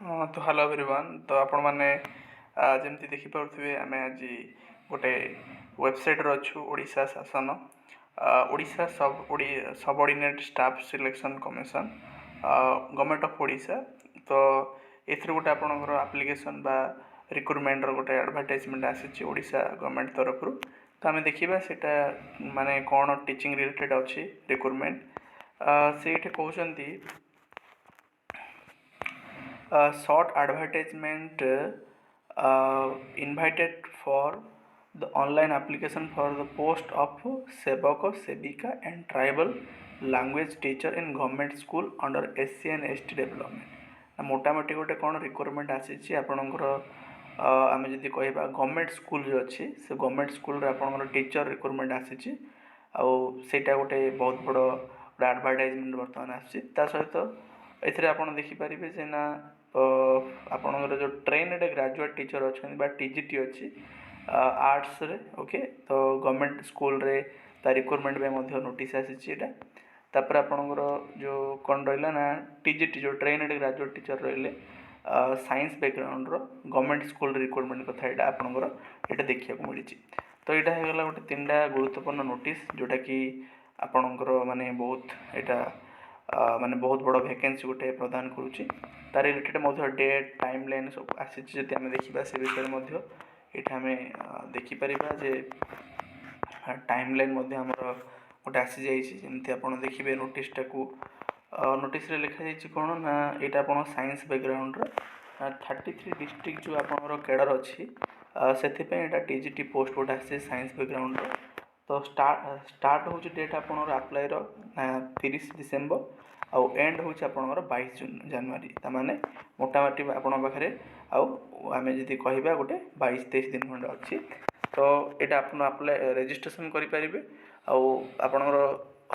तो hello everyone. तो आपण मैंने जमती देखिपे आम आज गोटे वेबसाइट अच्छु ओडिशा शासन Odisha subordinate staff selection commission government of Odisha. तो एथरे गोटे आपणकर एप्लिकेशन बा रिक्रुटमेंट गोटे एडवर्टाइजमेंट आसी ओडिशा गवर्नमेंट तरफ। तो आम देखा सेटा माने कौन टीचिंग रिलेटेड अच्छी रिक्रुटमेंट से कहते short advertisement invited for the online application for the post of sevaka sevika and tribal language teacher in government school under SC and ST development। मोटामोटी गोटे कौन रिक्वायरमेंट आसी आपणकर आम जदि कह गवर्नमेंट स्कूल जो अच्छी से गवर्नमेंट स्कूल आपंकर टीचर रिक्वायरमेंट आसी आईटा गोटे बहुत बड़ गोटे एडवर्टाइजमेंट बर्तमान आसी सहित एथिरे आपण देखिपारे जे ना आपणकर जो ट्रेनड ग्रेजुएट टीचर अच्छा टीजीटी अच्छी आर्ट्स रे ओके। तो गवर्नमेंट स्कूल रे ता रिक्वायरमेंट नोटिस आसीटा तापर आपणकर जो कौन रहा ना टीजीटी जो ट्रेनड ग्रेजुएट टीचर रही साइंस बैकग्राउंड रो गवर्नमेंट स्कूल रिक्वायरमेंट कथा यहाँ आपणकर ये देखा मिली। तो यहाँ होगा गोटे 3टा गुरुत्वपूर्ण नोटिस जोटा कि आपणकर माने बहुत यहाँ माने बहुत बड़ वैकेंसी गोटे प्रदान करुच्ची तार रिलेटेड डेट टाइम लाइन सब आसी आम देखा से विषय ये आम देखिपर जे टाइम लाइन आमर गोटे आसी जाती आप देखिए नोटिसटा को नोटिस लिखा कौन ना यहाँ आप साइंस बैकग्राउंड 33 डिस्ट्रिक्ट जो आपंकर कैडर अच्छी से टीजीटी पोस्ट गोटे आसी साइंस बैकग्राउंड। तो स्टार्ट हो डेट आप आप्लाय 30 डिसेम्बर आउ एंड हो 22 जनवरी ताने मोटामोटी आपण पाखे आम जी कह गोटे 22-23 दिन खंडे अच्छी। तो यहाँ आप अप्लाई रेजिस्ट्रेशन करेंगे आपणकर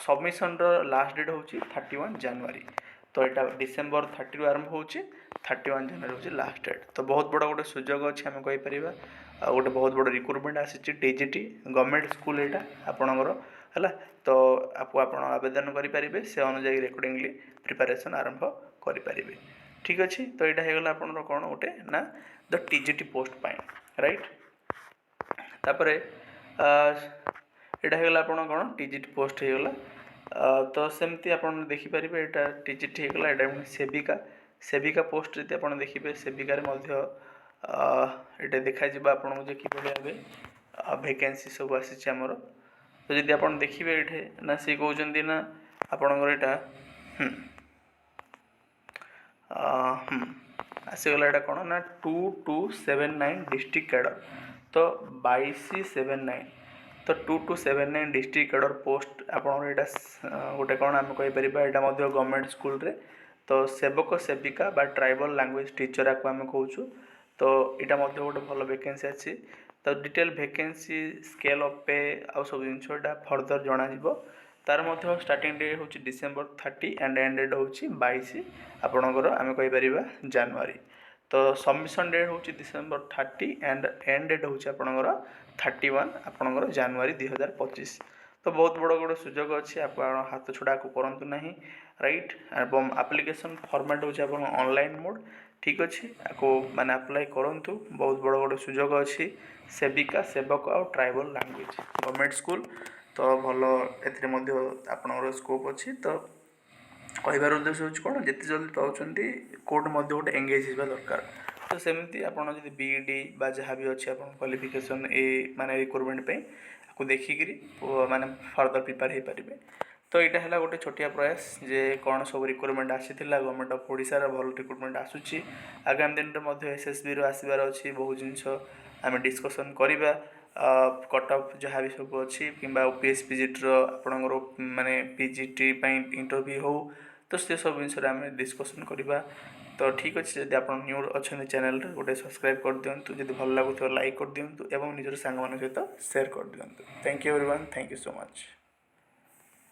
सबमिशन लास्ट डेट हूँ 31 जनवरी। तो यहाँ डिसेम्बर 30 आरंभ हो 31 जनवरी हूँ लास्ट डेट। तो बहुत बड़ा गोटे सुजोग अच्छी आम कहीपर गोटे बहुत बड़ रिक्रुटमेंट आसी टीजीटी गवर्नमेंट स्कूल यहाँ आपणकर है। तो आप आवेदन करेंगे से अनुजाई अकॉर्डिंगली प्रिपरेशन आरंभ करेंगे। ठीक अच्छे। तो यहाँ होगा आप कौन गोटे ना द टीजीटी पोस्ट पाए राइट। तापर यहाँ होगा आप कौन टीजीटी पोस्ट होगा। तो सेमती आप देखिपारे यहाँ टीजीटी होगा यहाँ सेविका सेविका पोस्ट जी आप देखिए सेविकार ये देखा आपको कि भाई वैकेंसी सब आसी आमर। तो जब आप देखिए ये ना सी कहते ना आपणकर यहाँ आसीगला यहाँ कौन ना 2279 डिस्ट्रिक्ट कैडर। तो 2279 तो 2279 डिस्ट्रिक्ट कैडर पोस्ट आपंकर यहाँ गोटे कौन आम कहीपर यहाँ गवर्नमेंट स्कूल रे। तो सेवक सेविका बा ट्राइबल लैंग्वेज टीचर आपको आम कहूँ। तो यहाँ गोटे भल वैकेंसी अच्छी। तो डिटेल वैकेंसी स्केल ऑफ पे आउ सब जिनसा फर्दर जन तार स्टार्टिंग डेट हूँ डिसेम्बर 30 एंड एंड डेट हूँ 22 आपणकर आम कहीपर जनवरी। तो सबमिशन डेट हूँ डिसेम्बर 30 एंड एंड डेट हूँ आपणकर 31 आपणकर जनवरी 2025। तो बहुत बड़ गोटे सुजोग अच्छी आप हाथ छड़ा को करूँ ना राइट। एवं एप्लिकेशन फॉर्मेट हूँ ऑनलाइन मोड। ठीक अच्छे आपको मैंने अप्लाई करूँ बहुत बड़ गोटे सुजोग अच्छी सेविका सेवक और ट्राइबल लैंग्वेज गवर्नमेंट स्कूल। तो भल ए स्कोप अच्छी। तो कहबार उद्देश्य हूँ कौन जिते जल्दी पाँच कोर्ट गोटे एंगेज होगा दरकार। तो सेमती आपड़ जब बीईडी बा जहाँ भी अच्छे क्वालिफिकेशन ए माने रिक्रुटमेंट आपको देखिकी माने फर्दर प्रिपेयर हो पारे। तो यहाँ है गोटे छोटिया प्रयास जे कौन सब रिक्रुटमेंट आसी गवर्नमेंट ऑफ ओडिशा भल रिक्रुटमेंट आसूची आगामी दिन में एसएसबी आसबार अच्छी बहुत जिनस आम डिस्कसन करवा कट ऑफ जहाँ भी सब अच्छी कि ओपीएस पीजीटी आपणकर माने पीजीटी इंटरव्यू हो। तो से सब जिन आम डिस्कसन करवा। तो ठीक अच्छे जब आप न्यू अच्छा चैनल गोटे सब्सक्राइब कर दिंतु जब भल लगुव लाइक कर दिंतु एवं निजर सांग सहित शेयर कर दिंतु। Thank you everyone. Thank you so much.